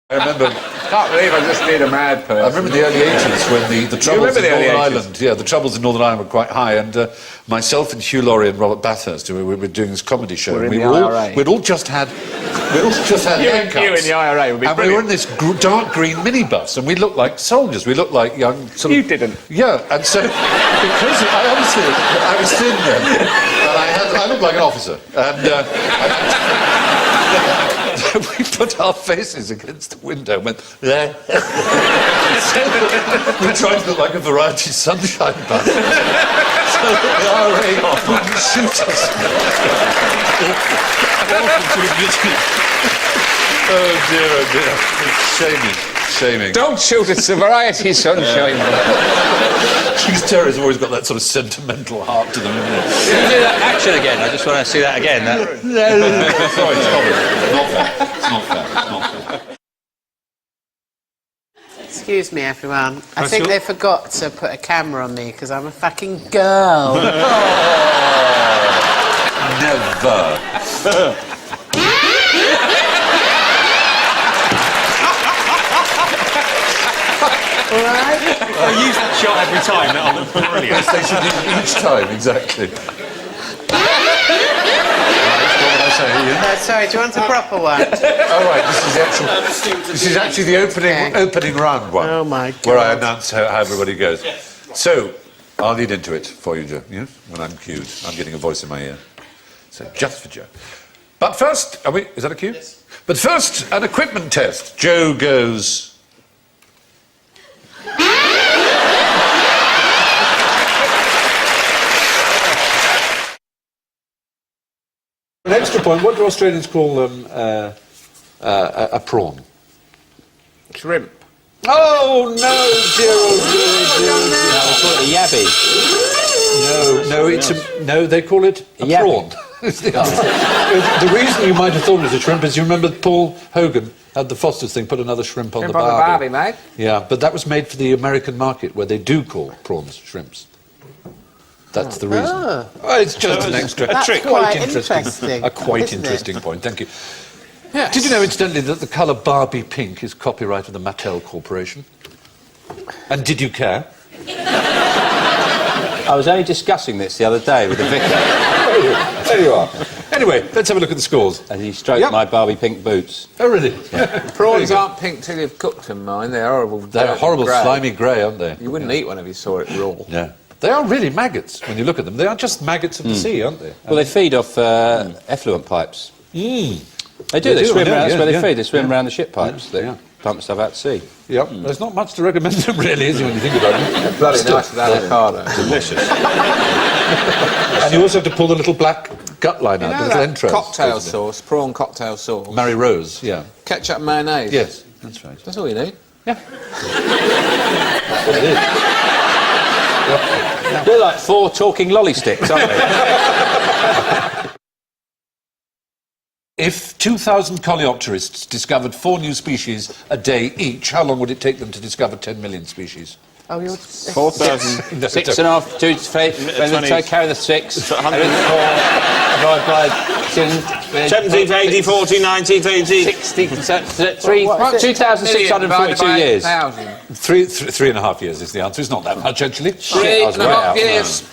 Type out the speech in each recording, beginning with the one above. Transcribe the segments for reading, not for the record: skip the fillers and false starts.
I remember... Can't believe I just need a mad person. I remember the early 80s when the troubles in Northern Ireland... Yeah, the troubles in Northern Ireland were quite high, and myself and Hugh Laurie and Robert Bathurst, we were doing this comedy show. We'd all just had haircuts. You in the IRA would be and brilliant. we were in this dark green minibus, and we looked like soldiers. We looked like young... You didn't. Yeah, and so... Because I was thin then, and I looked like an officer, and... we put our faces against the window and went... So we tried to look like a Variety Sunshine bus. So that the IRA wouldn't shoot us. Oh dear, oh dear. It's shaming. Don't shoot, it's the Variety Sunshine. These terrorists have always got that sort of sentimental heart to them, isn't it? Can you do that action again? I just want to see that again. Sorry, stop it. It's not fair. Excuse me, everyone. I think they forgot to put a camera on me because I'm a fucking girl. Never. All right? I use that shot every time. That'll look brilliant. Yes, they should do it each time, exactly. Sorry, do you want a proper one? Oh, right, this is actually the opening round one. Oh, my God. Where I announce how everybody goes. So, I'll lead into it for you, Joe, yeah? When I'm cued. I'm getting a voice in my ear. So, just for Joe. But first, is that a cue? Yes. But first, an equipment test. Joe goes... An extra point. What do Australians call a prawn? Shrimp. Oh no, dear, No, they call it a prawn. The reason you might have thought it was a shrimp is you remember Paul Hogan had the Foster's thing, put another shrimp on the barbie. Mate. Yeah, but that was made for the American market where they do call prawns shrimps. That's the reason. Oh, it's just an extra trick. Quite interesting. A quite interesting point. Thank you. Yes. Did you know, incidentally, that the colour Barbie pink is copyright of the Mattel Corporation? And did you care? I was only discussing this the other day with the vicar. There you are. Anyway, let's have a look at the scores. As he stroked my Barbie pink boots. Oh, really? Prawns aren't pink till you've cooked them, mine. They're horrible. They're horrible, slimy grey, aren't they? You wouldn't eat one if you saw it raw. Yeah. They are really maggots when you look at them. They are just maggots of the sea, aren't they? Well, they feed off effluent pipes. Mm. They do. They swim around. That's where they feed. They swim around the ship pipes. They pump stuff out to sea. Yep. There's not much to recommend them, really, is there, when you think about them? They're bloody nice with avocado. Delicious. And you also have to pull the little black gut line out, the little entrails. Cocktail sauce, prawn cocktail sauce. Mary Rose, yeah. Ketchup and mayonnaise. Yes, that's right. That's all you need. Yeah. That's what it is. They're like 4 talking lolly sticks, aren't they? If 2,000 coleopterists discovered 4 new species a day each, how long would it take them to discover 10 million species? Oh, you're... 4,000. 6.5, 2, 3, carry the 6. 104, divide by 17, 80, 40, 90, 30... 60, 2,642 years. 3.5 years is the answer. It's not that much, actually. 3.5 years.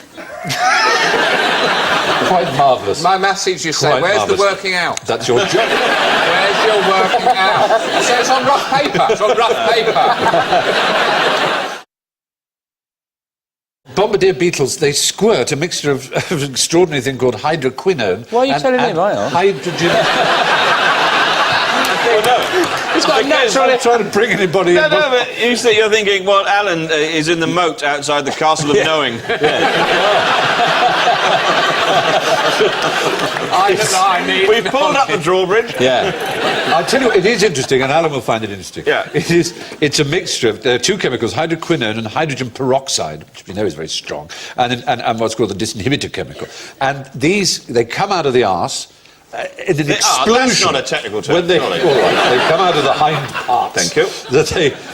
Quite marvellous. My message, you say. Quite Where's marvellous. the working out? That's your job. Where's your working out? So it's on rough paper. It's on rough paper. Bombardier beetles, they squirt a mixture of an extraordinary thing called hydroquinone. Why are you telling him? Hydrogen... It's got a natural... I'm trying to bring anybody in. No, but you're thinking, well, Alan is in the moat outside the Castle of Knowing. We've pulled up the drawbridge. Yeah. I'll tell you what, it is interesting, and Alan will find it interesting. Yeah. It's a mixture of two chemicals, hydroquinone and hydrogen peroxide, which we know is very strong, and what's called the disinhibitor chemical. And these, they come out of the arse, in an explosion. That's not a technical term. When they, all right, they come out of the hind parts. Thank you.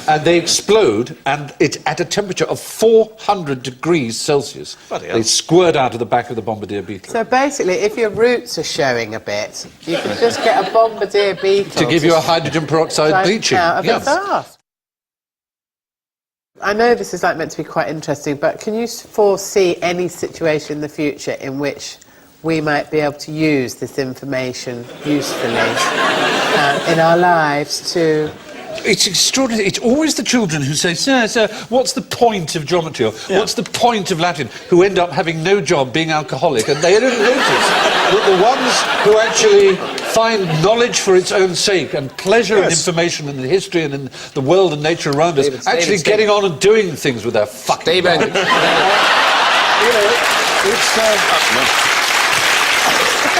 And they explode, and it's at a temperature of 400 degrees Celsius. They squirt out of the back of the bombardier beetle. So basically, if your roots are showing a bit, you can just get a bombardier beetle To give you a hydrogen peroxide bleaching. Out of its arse. I know this is meant to be quite interesting, but can you foresee any situation in the future in which we might be able to use this information usefully in our lives to... It's extraordinary. It's always the children who say, Sir, what's the point of geometry? Or what's the point of Latin? Who end up having no job, being alcoholic, and they don't notice that the ones who actually find knowledge for its own sake and pleasure in information and in history and in the world and nature around us, actually getting on and doing things with their fucking knowledge.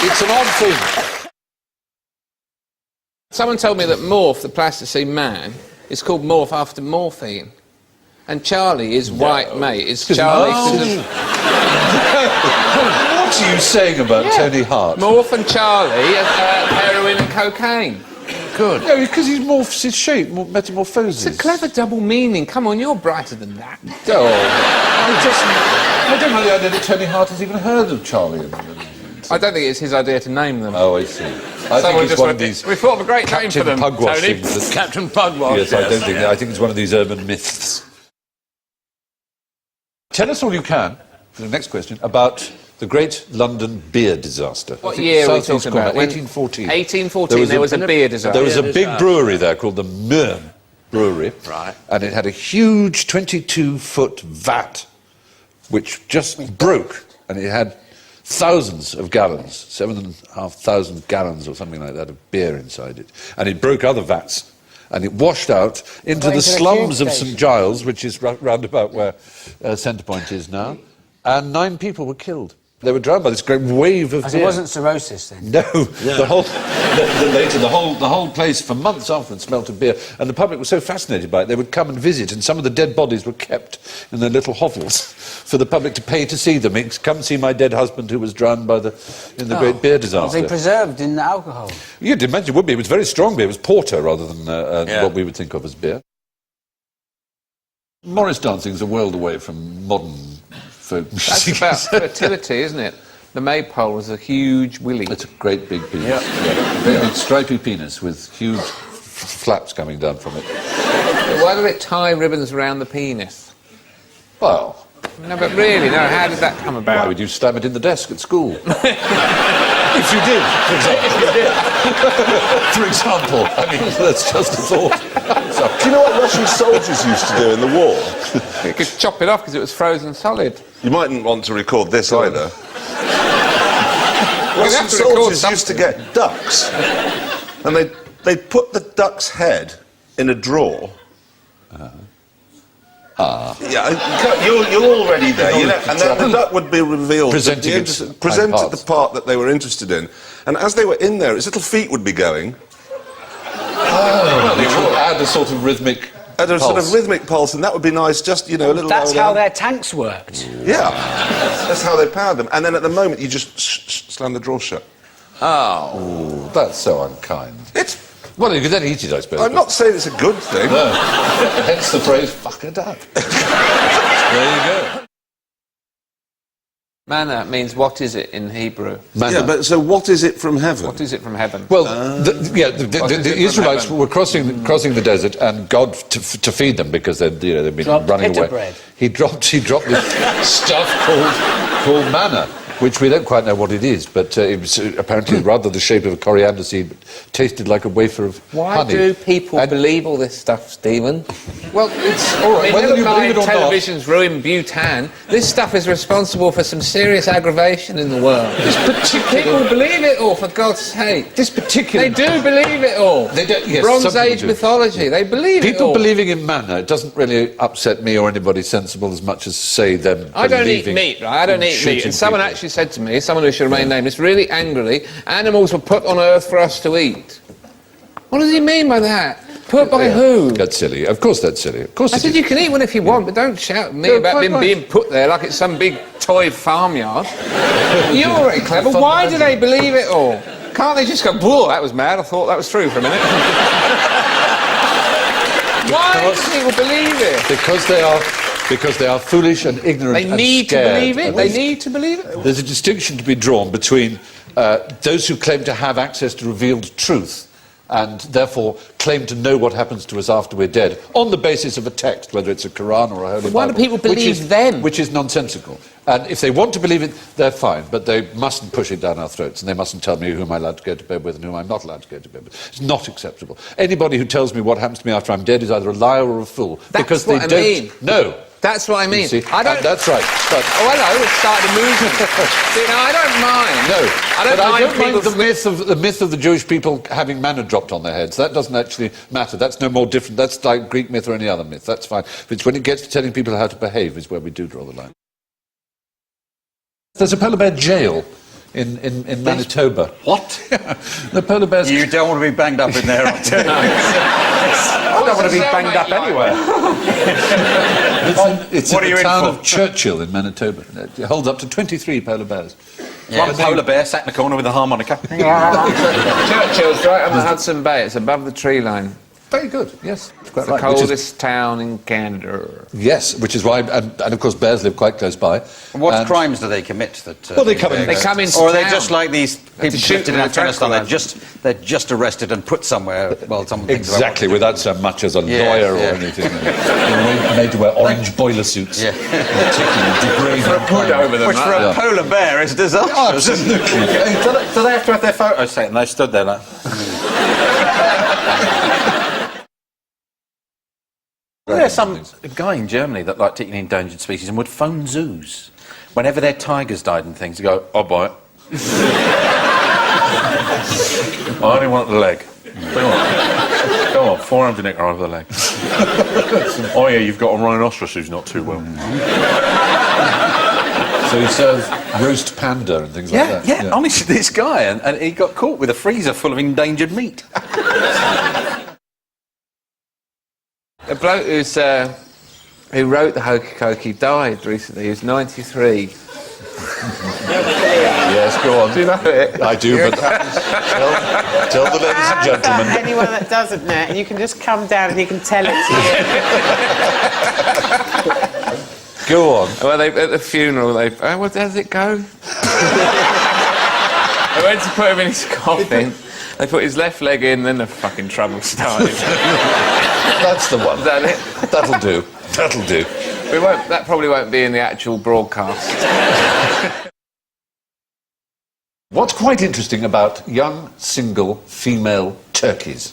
It's an odd thing. Someone told me that Morph, the plasticine man, is called Morph after morphine. And Charlie, his white mate, is Charlie... What are you saying about Tony Hart? Morph and Charlie are heroin and cocaine. Good. No, because he morphs his shape, metamorphoses. It's a clever double meaning. Come on, you're brighter than that. Oh, I don't know the idea that Tony Hart has even heard of Charlie. I don't think it's his idea to name them. Oh, I see. I think it's one of these... We thought of a great name for them, Pugwash Tony. things. Captain Pugwash. Yes, I don't think... I think it's one of these urban myths. Tell us all you can, for the next question, about the Great London Beer Disaster. What year are we talking about? 1814. 1814, there was a beer disaster. There was a big brewery there called the Myrn Brewery. Right. And it had a huge 22-foot vat, which just broke, and it had thousands of gallons, 7,500 gallons or something like that of beer inside it. And it broke other vats. And it washed out into the slums of St Giles, which is round about where Centrepoint is now. And 9 people were killed. They were drowned by this great wave of beer. It wasn't cirrhosis then? No. The whole place for months afterwards smelt of beer. And the public was so fascinated by it, they would come and visit, and some of the dead bodies were kept in their little hovels for the public to pay to see them. Come see my dead husband who was drowned in the great beer disaster. Was they preserved in the alcohol? You'd imagine it would be. It was very strong beer. It was porter rather than what we would think of as beer. Morris dancing is a world away from modern folk That's music. about fertility, isn't it? The maypole was a huge willy. It's a great big penis. Very big stripy penis with huge flaps coming down from it. Why do they tie ribbons around the penis? Well... No, but really, no, how did that come about? Why would you stab it in the desk at school? If you did, for example. For example. I mean, that's just a thought. Do you know what Russian soldiers used to do in the war? You could chop it off because it was frozen solid. You mightn't want to record this either. We'll Russian have to record soldiers used to get ducks, and they'd put the duck's head in a drawer. Yeah, you're already there, you know, and then the duck would be revealed, presented the part that they were interested in, and as they were in there, its little feet would be going. Well, they would add a sort of rhythmic pulse. Sort of rhythmic pulse, and that would be nice, just, you know, a little... That's how their tanks worked. Yeah, that's how they powered them, and then at the moment you just slam the drawer shut. Oh, that's so unkind. Well, you could then eat it, I suppose. I'm not saying it's a good thing. No. Hence the phrase, fuck a duck. There you go. Manna means what is it in Hebrew? Yeah, but so what is it from heaven? What is it from heaven? Well, the Israelites were crossing the desert, and God, to feed them, because they'd been running away. Bread. He dropped this stuff called manna, which we don't quite know what it is, but it was apparently rather the shape of a coriander seed, but tasted like a wafer of honey. Why do people believe all this stuff, Stephen? Well, it's all right. Whether you believe it or television's ruined Bhutan. This stuff is responsible for some serious aggravation in the world. People believe it all, for God's sake. This particular... They do believe it all. They don't, yes, Bronze Age mythology, they believe it all. People believing in manna, it doesn't really upset me or anybody sensible as much as, say, them I don't eat meat, right? I don't eat meat. And someone actually said to me, someone who should remain nameless, really angrily, animals were put on earth for us to eat. What does he mean by that? Put by who? That's silly. Of course that's silly. Of course I said you can eat one if you want, but don't shout at me about them being put there like it's some big toy farmyard. You're very clever. Why do they believe it all? Can't they just go, whoa, that was mad, I thought that was true for a minute. Why do people believe it? Because they are foolish and ignorant They and need to scared. believe it. They need to believe it. There's a distinction to be drawn between those who claim to have access to revealed truth and therefore claim to know what happens to us after we're dead on the basis of a text, whether it's a Quran or a Holy Bible. Why do people believe them? Which is nonsensical. And if they want to believe it, they're fine, but they mustn't push it down our throats, and they mustn't tell me who am I allowed to go to bed with and who I'm not allowed to go to bed with. It's not acceptable. Anybody who tells me what happens to me after I'm deid is either a liar or a fool. That's because what they I don't mean. know. That's what I mean. You see? I don't. That's right. But Oh, hello, it started a movement. See, now, I don't mind. no, I don't but mind I don't mind people the myth of the Jewish people having manna dropped on their heads. That doesn't actually matter. That's no more different. That's like Greek myth or any other myth. That's fine. But it's when it gets to telling people how to behave is where we do draw the line. There's a polar bear jail in Manitoba. What? The polar bears. You don't want to be banged up in there, I tell you. I don't want to be banged up anywhere. It's What in are you the in town for? of Churchill in Manitoba. It holds up to 23 polar bears. One polar bear sat in the corner with a harmonica. Churchill's right on the Hudson Bay. It's above the tree line. Very good, yes. It's quite The right. Which is- coldest town in Canada. yes, which is why, and of course bears live quite close by. What And- crimes do they commit? That Well, they come in- They come into Or are they town. just like these people shoot drifted in them with Afghanistan? tranquilizer. They're just arrested and put somewhere. Well, someone thinks about Exactly, what to do. without so much as a Yeah, lawyer yeah. or anything. They're made to wear orange boiler suits. Yeah. Particularly degrading. Hood over them. Which for a Yeah. polar bear is disastrous. Absolutely. Do they have to have their photos taken? They stood there like... There's some guy in Germany that liked eating endangered species and would phone zoos. Whenever their tigers died and things, he'd go, I'll buy it. I only want the leg. Go on, 400 nicker over the leg. Oh yeah, you've got a rhinoceros who's not too well. So he serves roast panda and things like that. Yeah, honestly, this guy, and he got caught with a freezer full of endangered meat. A bloke who wrote the Hokey Cokey died recently. He was 93. Yes, go on. Do you know it? I do, but tell the ladies and How gentlemen. about anyone that doesn't know, and you can just come down and he can tell it to you. Go on. Well, at the funeral, what does it go? They went to put him in his coffin. They put his left leg in, then the fucking trouble started. That's the one. Is that it? That'll do. That'll do. That probably won't be in the actual broadcast. What's quite interesting about young, single, female turkeys?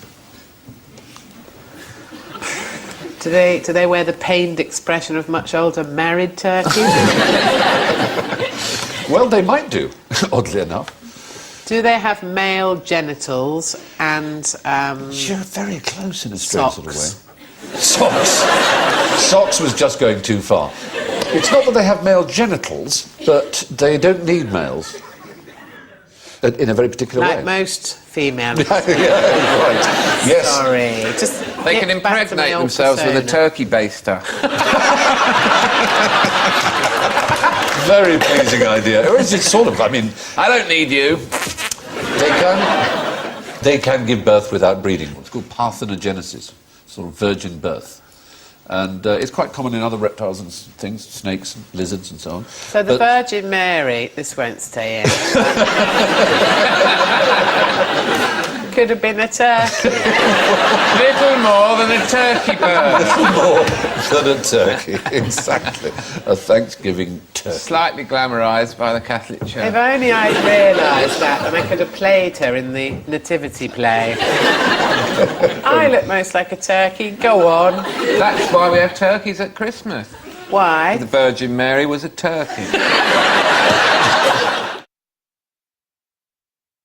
Do they wear the pained expression of much older married turkeys? Well, they might do, oddly enough. Do they have male genitals and You're very close in a strange sort of socks? way. Socks. Socks was just going too far. It's not that they have male genitals, but they don't need males. In a very particular Like way. most females? Yeah, right. Yes. Sorry. Just They get can back to my impregnate old themselves with a persona. turkey baster. Very pleasing idea. Or is it sort of? I mean, I don't need you. they can give birth without breeding. It's called parthenogenesis, sort of virgin birth. And it's quite common in other reptiles and things, snakes, lizards and so on. So the But- Virgin Mary, this won't stay in. Could have been a turkey. Little more than a turkey bird. More than a turkey, exactly. A Thanksgiving turkey. Slightly glamorised by the Catholic If Church. only I'd realised that, then I could have played her in the nativity play. I look most like a turkey. Go on. That's why we have turkeys at Christmas. Why? The Virgin Mary was a turkey.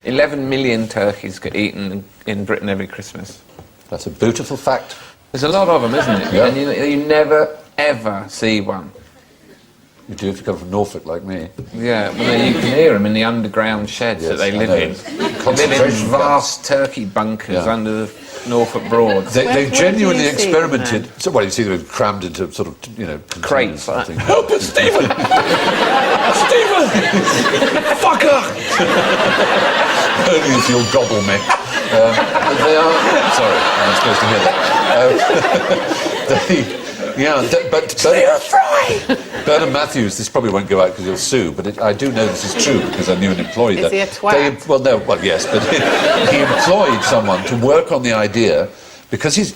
11 million turkeys get eaten in Britain every Christmas. That's a beautiful fact. There's a lot of them, isn't it? Yeah. And you never, ever see one. You do if you come from Norfolk like me. Yeah, well, you can hear them in the underground sheds Yes, that they I live know. in. They live in Concentration vast turkey bunkers Yeah. under Norfolk Broad. They Where genuinely do you see experimented. them, So, well, you see them crammed into sort of, Crates, containers and things. Help us, Stephen! Stephen! Fucker! Only if you'll gobble me. They are. Sorry, I'm not supposed to hear that. But Bernard Matthews, this probably won't go out because he'll sue, but I do know this is true because I knew an employee Is he a twat? Yes, but he employed someone to work on the idea because his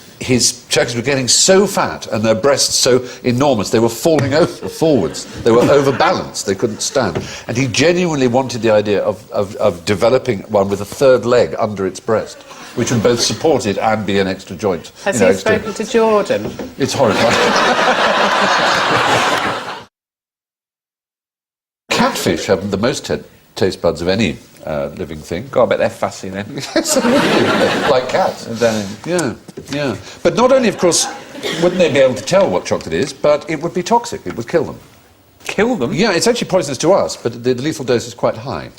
turkeys were getting so fat and their breasts so enormous, they were falling over forwards. They were overbalanced. They couldn't stand. And he genuinely wanted the idea of developing one with a third leg under its breast, which would both support it and be an extra joint. Has he spoken to Jordan? It's horrifying. Catfish have the most taste buds of any living thing. God, I bet they're fussy then. Like cats. Yeah. But not only, of course, wouldn't they be able to tell what chocolate is, but it would be toxic. It would kill them. Kill them? Yeah, it's actually poisonous to us, but the lethal dose is quite high.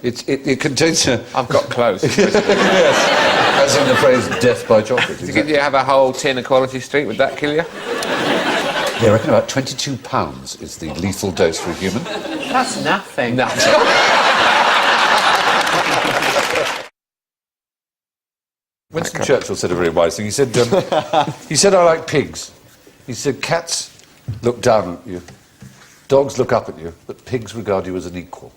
It contains a... I've got close. Yes. As in the phrase, death by chocolate. Did you have a whole tin of Quality Street? Would that kill you? Yeah, I reckon about 22 pounds is the lethal dose for a human. That's nothing. No. Winston Churchill said a very wise thing. He said, I like pigs. He said, cats look down at you, dogs look up at you, but pigs regard you as an equal.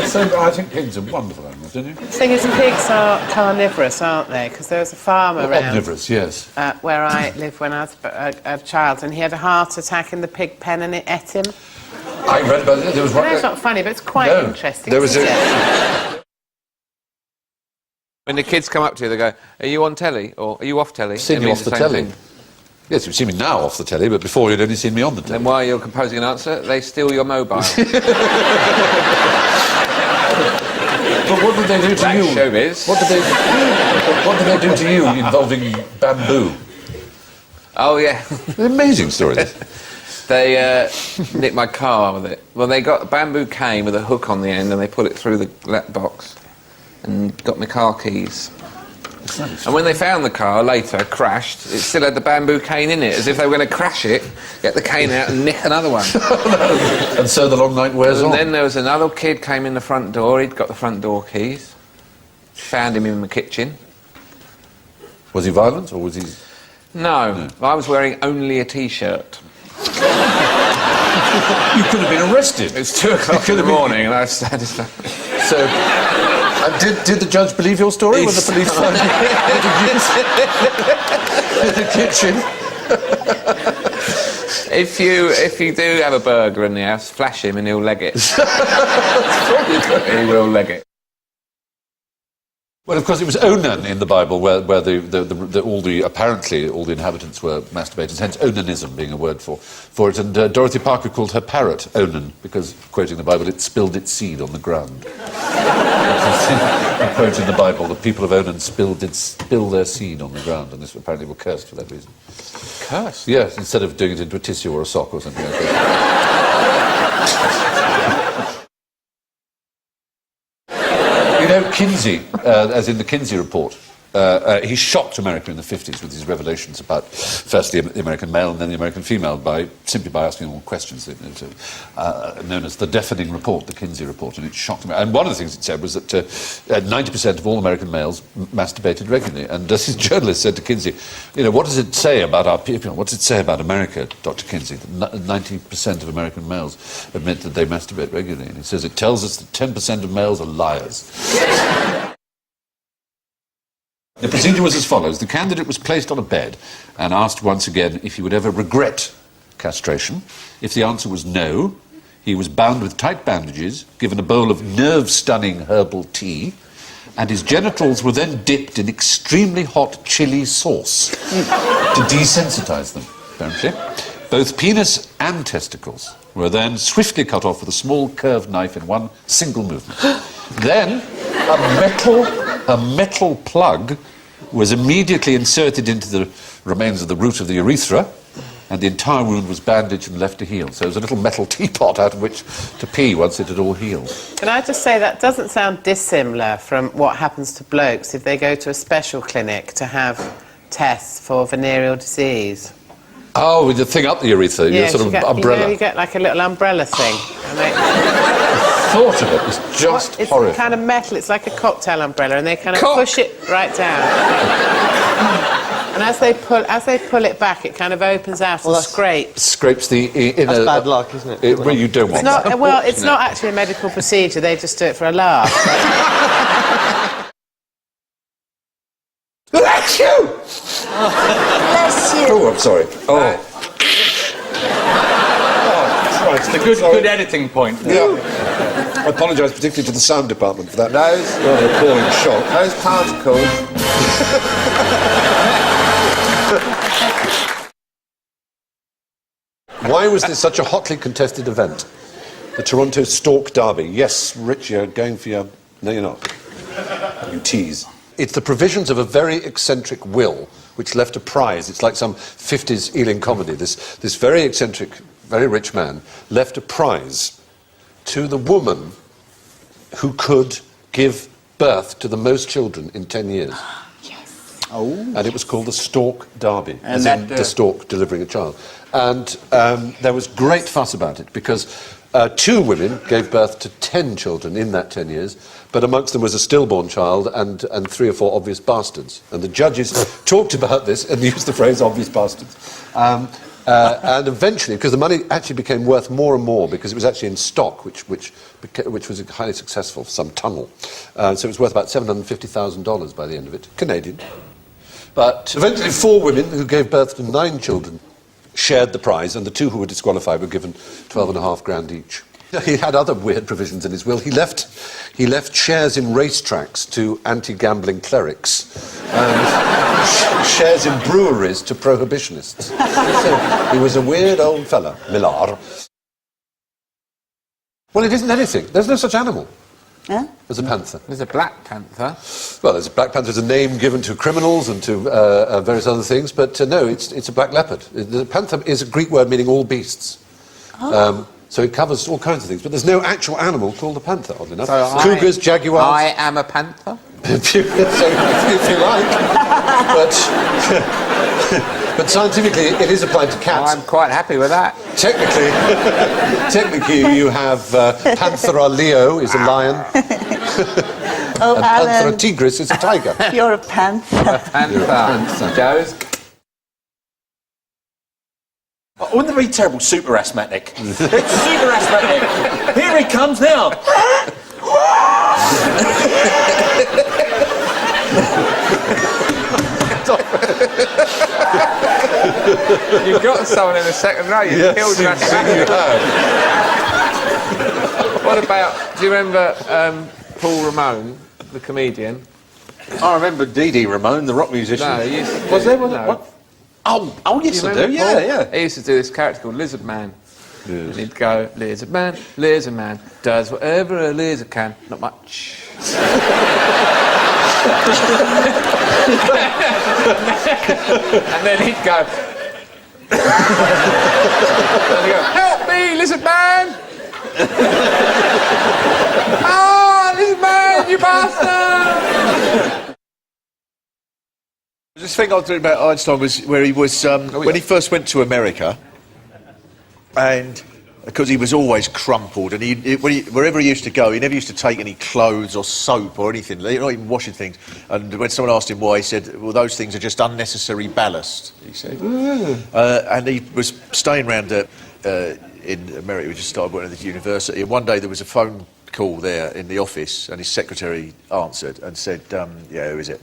So I think pigs are wonderful animals, don't you? The thing is, pigs are carnivorous, aren't they? Because there was a farmer around Omnivorous, yes. where I lived when I was a child, and he had a heart attack in the pig pen and it ate him. I read about it. There was one. It's not funny, but it's quite interesting. There was isn't it? When the kids come up to you, they go, "Are you on telly?" or "Are you off telly?" I've seen you off the telly. Yes, you've seen me now off the telly, but before you'd only seen me on the telly. Then while you're composing an answer, they steal your mobile. But what did they do to you? Showbiz. What did they do to you involving bamboo? Oh, yeah. An amazing story. They nicked my car with it. Well, they got a bamboo cane with a hook on the end and they put it through the letterbox and got my car keys. And when they found the car later, crashed, it still had the bamboo cane in it, as if they were going to crash it, get the cane out and nick another one. And so the long night wears on. And then there was another kid came in the front door, he'd got the front door keys, found him in the kitchen. Was he violent, or was he... No, I was wearing only a T-shirt. You could have been arrested. It was 2 o'clock in the morning and I was standing there. So... did the judge believe your story when the police found you in the kitchen? If you do have a burglar in the house, flash him and he'll leg it. He will leg it. Well, of course, it was Onan in the Bible where apparently all the inhabitants were masturbators, hence onanism being a word for it. And Dorothy Parker called her parrot Onan because, quoting the Bible, it spilled its seed on the ground. A quote in the Bible, the people of Onan spill their seed on the ground, and this apparently were cursed for that reason. Cursed? Yes, instead of doing it into a tissue or a sock or something like that. You know, Kinsey, as in the Kinsey report, he shocked America in the 50s with his revelations about, firstly, the American male and then the American female, simply by asking all questions, known as the deafening report, the Kinsey report, and it shocked him. And one of the things it said was that 90% of all American males masturbated regularly. And his journalist said to Kinsey, what does it say about our people? What does it say about America, Dr. Kinsey, that 90% of American males admit that they masturbate regularly? And he says, it tells us that 10% of males are liars. The procedure was as follows. The candidate was placed on a bed and asked once again if he would ever regret castration. If the answer was no, he was bound with tight bandages, given a bowl of nerve-stunning herbal tea, and his genitals were then dipped in extremely hot chili sauce to desensitise them, apparently. Both penis and testicles were then swiftly cut off with a small curved knife in one single movement. Then a metal plug was immediately inserted into the remains of the root of the urethra and the entire wound was bandaged and left to heal. So it was a little metal teapot out of which to pee once it had all healed. Can I just say that doesn't sound dissimilar from what happens to blokes if they go to a special clinic to have tests for venereal disease? Oh, with the thing up the urethra, your sort of umbrella. You know, you get like a little umbrella thing. And they, thought of it, it's just it's horrible. kind of metal, it's like a cocktail umbrella, and they kind of push it right down. And as they pull it back, it kind of opens out and scrapes. Scrapes the inner... That's bad luck, isn't it? Well, you don't want that. Well, it's not actually a medical procedure, they just do it for a laugh. Bless you! Bless you! Oh, I'm sorry. Oh. It's a good editing point. Yeah. I apologise particularly to the sound department for that. Rather appalling shot. Those particles. Why was this such a hotly contested event? The Toronto Stork Derby. Yes, Rich, you're going for your... No, you're not. You tease. It's the provisions of a very eccentric will which left a prize. It's like some 50s Ealing comedy. This very eccentric, very rich man left a prize to the woman who could give birth to the most children in 10 years. Yes. Oh. And it was called the Stork Derby, And as that, in the stork delivering a child. And there was great fuss about it because 2 women gave birth to 10 children in that 10 years, but amongst them was a stillborn child and 3 or 4 obvious bastards. And the judges talked about this and used the phrase obvious bastards. And eventually, because the money actually became worth more and more because it was actually in stock, which was highly successful, some tunnel. So it was worth about $750,000 by the end of it, Canadian. But eventually 4 women who gave birth to 9 children shared the prize, and the 2 who were disqualified were given $12,500 each. He had other weird provisions in his will. He left shares in racetracks to anti-gambling clerics, and shares in breweries to prohibitionists. So he was a weird old fella, Millard. Well, it isn't anything. There's no such animal. Huh? There's a panther. There's a black panther. Well, there's a black panther as a name given to criminals and to various other things, but no, it's a black leopard. The panther is a Greek word meaning all beasts. Oh. So it covers all kinds of things, but there's no actual animal called a panther, oddly enough. So Cougars, jaguars... I am a panther? if you like. But scientifically, it is applied to cats. I'm quite happy with that. Technically, you have Panthera leo is a lion, Oh, and Alan, Panthera tigris is a tiger. you're a panther. Panther. Joe's. Wouldn't that be terrible? Super asthmatic. It's super asthmatic. Here he comes now. You've got someone in the second row. You've killed your asthmatic. What about? Do you remember Paul Ramone, the comedian? I remember Dee Dee Ramone, the rock musician. No, he used to Was do- there? Was no. it? What? Oh, yes, I do. remember Yeah, Paul? yeah. He used to do this character called Lizard Man. And he'd go, Lizard Man, does whatever a lizard can. Not much. And then he'd go, help me, Lizard Man! Ah, Lizard Man, you bastard! This thing I was doing about Einstein was where he was when he first went to America, and because he was always crumpled, and wherever he used to go, he never used to take any clothes or soap or anything, not even washing things. And when someone asked him why, he said, "Well, those things are just unnecessary ballast." He said, and he was staying round in America. We just started working at the university, and one day there was a phone call there in the office, and his secretary answered and said, "Yeah, who is it?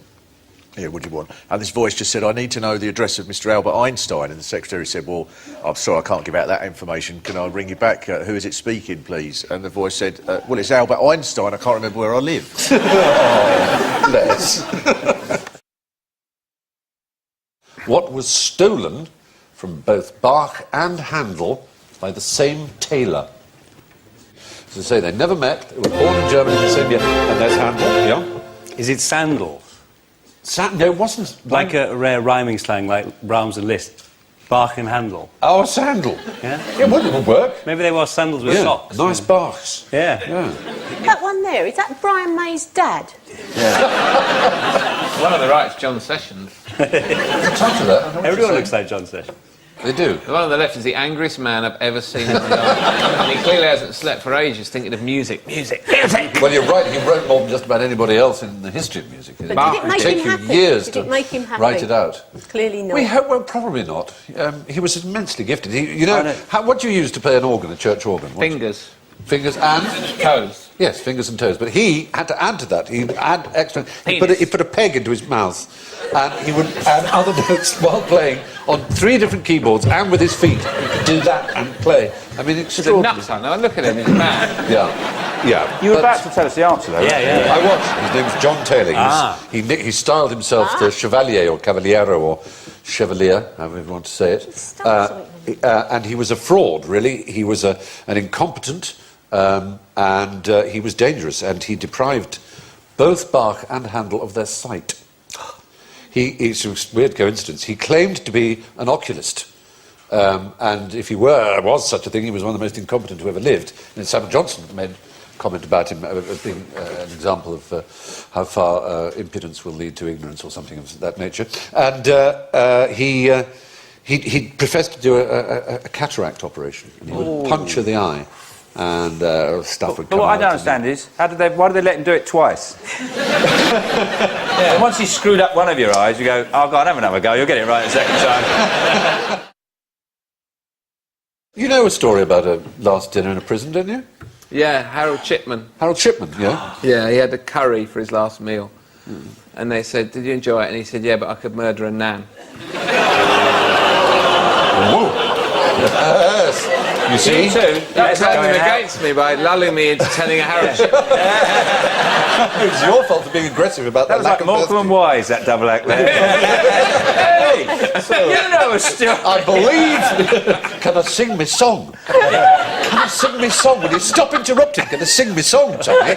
Yeah, what do you want?" And this voice just said, "I need to know the address of Mr. Albert Einstein." And the secretary said, "Well, I'm sorry, I can't give out that information. Can I ring you back? Who is it speaking, please?" And the voice said, "Well, it's Albert Einstein. I can't remember where I live." Oh, bless. What was stolen from both Bach and Handel by the same tailor? As I say, they never met. They were born in Germany in the same year. And there's Handel, yeah? Is it sandal? No, it wasn't. Like a rare rhyming slang, like Brahms and Liszt. Bach and Handel. Oh, a sandal. Yeah? Yeah, well, it would work. Maybe they wore sandals with socks. Nice Bachs. Yeah. That one there, is that Brian May's dad? One on the right's John Sessions. Touch of that. Everyone looks like John Sessions. They do. The one on the left is the angriest man I've ever seen in my life. And he clearly hasn't slept for ages thinking of music. Music! Well, you're right. He wrote more than just about anybody else in the history of music. But did it make take him you happy? years Did to it make him happy? write it out. Clearly not. We hope, well, probably not. He was immensely gifted. You know, what do you use to play an organ, a church organ? Fingers. Fingers and toes. Yes, fingers and toes. But he had to add to that. He'd add extra. He put a peg into his mouth, and he would add other notes while playing on 3 different keyboards and with his feet. He could do that and play. I mean, He's a extraordinary. nut, son. Now look at him. He's mad. Yeah. You were about to tell us the answer, though. I was. His name was John Taylor. He styled himself the Chevalier or Cavaliero or Chevalier, however you want to say it. And he was a fraud, really. He was an incompetent, and he was dangerous, and he deprived both Bach and Handel of their sight. It's a weird coincidence. He claimed to be an oculist. And if he was such a thing, he was one of the most incompetent who ever lived. And Samuel Johnson made a comment about him as being an example of how far impudence will lead to ignorance or something of that nature. And he professed to do a cataract operation. And he would puncture the eye, and stuff would come out. But what I don't understand is, why did they let him do it twice? And once he screwed up one of your eyes, you go, oh, go on, have another go, you'll get it right the second time. You know a story about a last dinner in a prison, don't you? Yeah, Harold Chipman. Harold Chipman, yeah? Yeah, he had a curry for his last meal. And they said, did you enjoy it? And he said, yeah, but I could murder a nan. Whoa. Yes. You see? That turned him against me by lulling me into telling a Harold Chipman. It was your fault for being aggressive about that. That was like Morecambe and Wise, that double act there. Hey! You know a story. I believe. Can I sing my song? Can I sing my song? Will you stop interrupting? Can I sing my song, Tommy?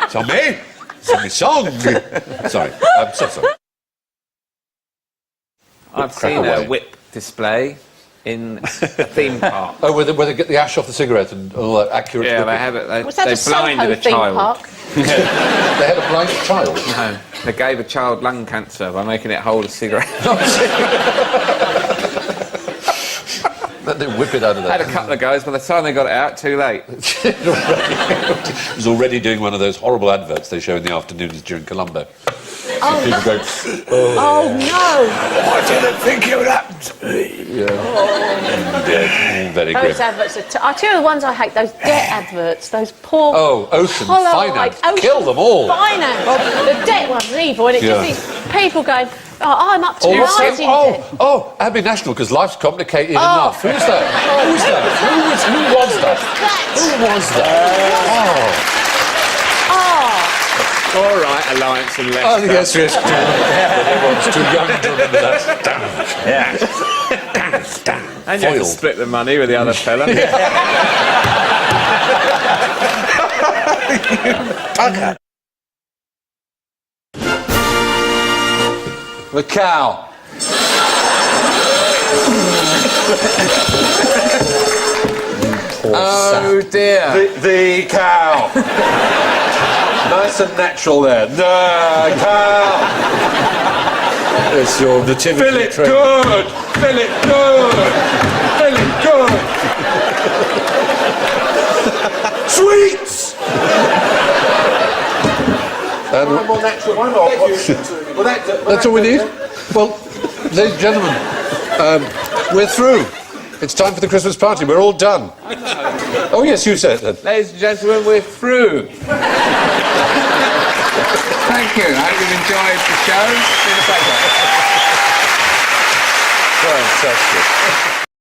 Tommy? Sing my song. Sorry, I'm so sorry. I've seen a whip display in a theme park. Oh, where they get the ash off the cigarette and all that accurate. Yeah, they have it. Was that they a blinded Soho a theme child. park? They had a blind child. No, they gave a child lung cancer by making it hold a cigarette. They whip it out of I that. had a couple of guys, by the time they got it out, too late. It was already doing one of those horrible adverts they show in the afternoons during Colombo. Oh, People go, oh no! I didn't think it would happen to me. Yeah. Very grim. Those adverts are I tell you the ones I hate, those debt adverts, those poor... Oh, Ocean hollow, Finance. like, Ocean Kill them all. Finance. The debt one's evil, and it's just these people going, oh, I'm up to my eyes in debt. Abbey National, because life's complicated enough. Who's that? Who's that? Who was that? Who was that? All right, Alliance and Leicester. Oh, yes. Everyone's too young to remember that. And you had to split the money with the other fella. The cow. Oh dear. The cow. Nice and natural there. The cow. It's your nativity. Fill it good. Fill it good. Fill it good. Sweets. More natural. Why not? That's all we need. Well, ladies and gentlemen, we're through. It's time for the Christmas party. We're all done. Oh, yes, you said that. Ladies and gentlemen, we're through. Thank you. I hope you've enjoyed the show. It's been a pleasure. Fantastic.